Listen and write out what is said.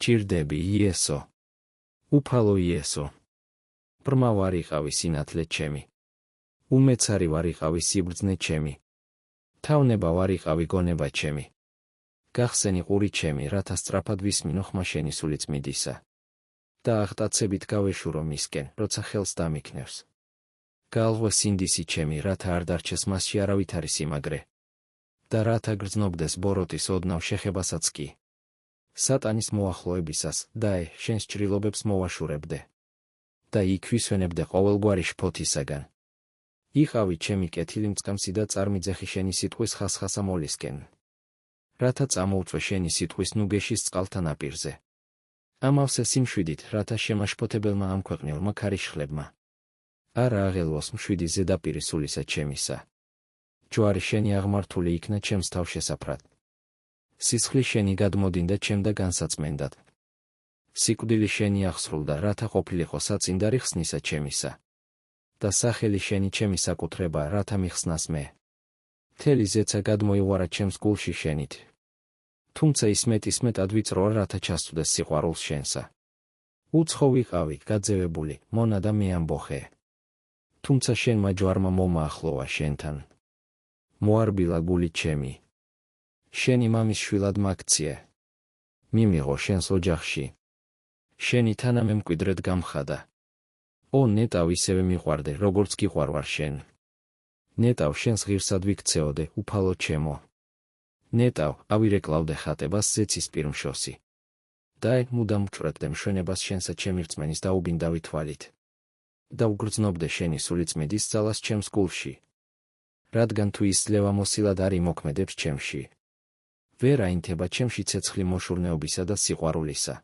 გჭირდები იესო. უფალო იესო. ბრმა ვარ იყავი სინათლე ჩემი. უმეცარი ვარ იყავი სიბრძნე ჩემი. თავნება ვარ იყავი გონება ჩემი. გახსენი ყური ჩემი, რათა სწრაფად ვისმინო ხმა შენი სული წმიდისა. და აღტაცებით გავეშურო მისკენ, როცა ხელს დამიქნევს. გაალღვე სინდისი ჩემი, რათა არ დარჩეს მასში არავითარი სიმაგრე. და რათა გრძნობდეს ბოროტის ოდნავ შეხებასაც კი. სატანის მოახლოებისას, დაე, შენს ჭრილობებს მოვაშურებდე. და იქ ვისვენებდე ყოველგვარი შფოთისაგან. იყავი ჩემი კეთილი მწყემსი და წარმიძეხი შენი სიტყვის ხასხასა მოლისკენ. რათა წამოუწვე შენი სიტყვის ნუგეშის წყალთა ნაპირზე. ამავსე სიმშვიდით, რათა შემაშფოთებელმა ამ ქვეყნიურმა ქარიშხლებმა. არა აღელვოს მშვიდი ზედაპირი სულისა ჩემისა. ჯვარი შენი აღმართული იქნა ჩემს თავშესაფრად. სისხლი შენი გადმოდინდა ჩემდა განსაწმენდად. სიკვდილი შენი აღსრულდა, რათა ყოფილიყო საწინდარი ხსნისა ჩემისა. და სახელი შენი ჩემი საკუთრება, რათა მიხსნას მე. მთელი ზეცა გადმოიღვარა ჩემს გულში შენით. თუმცა ის მეტად ვიწროა, რათა ჩასწვდეს სიყვარულს შენსა. უცხო ვიყავი, გაძევებული, მონა და მეამბოხე. თუმცა შენმა ჯვარმა მომაახლოვა შენთან. მოარბილა გული ჩემი. შენი მამის შვილად მაგციე. მიმიღო შენს ოჯახში. შენი თანა მემკვიდრედ გამხადა. ო ნეტავ ისევე მიყვარდე, როგორც გიყვარვარ შენ. ნეტავ შენს ღირსად ვიქცეოდე, უფალო ჩემო. ნეტავ ავირეკლავდე ხატებას ზეცის პირმშოსი. და მუდამ ვჭვრეტდე მშვენებას შენსა ჩემი რწმენის დაუბინდავი თვალით. და ვგრძნობდე შენი სული წმიდის ძალას ჩემს გულში. რადგან თუ ის ძლევა მოსილად არ იმოქმედებს ჩემში. ვერ აინთება ჩემში ცეცხლი მოშურნეობისა და სიყვარულისა.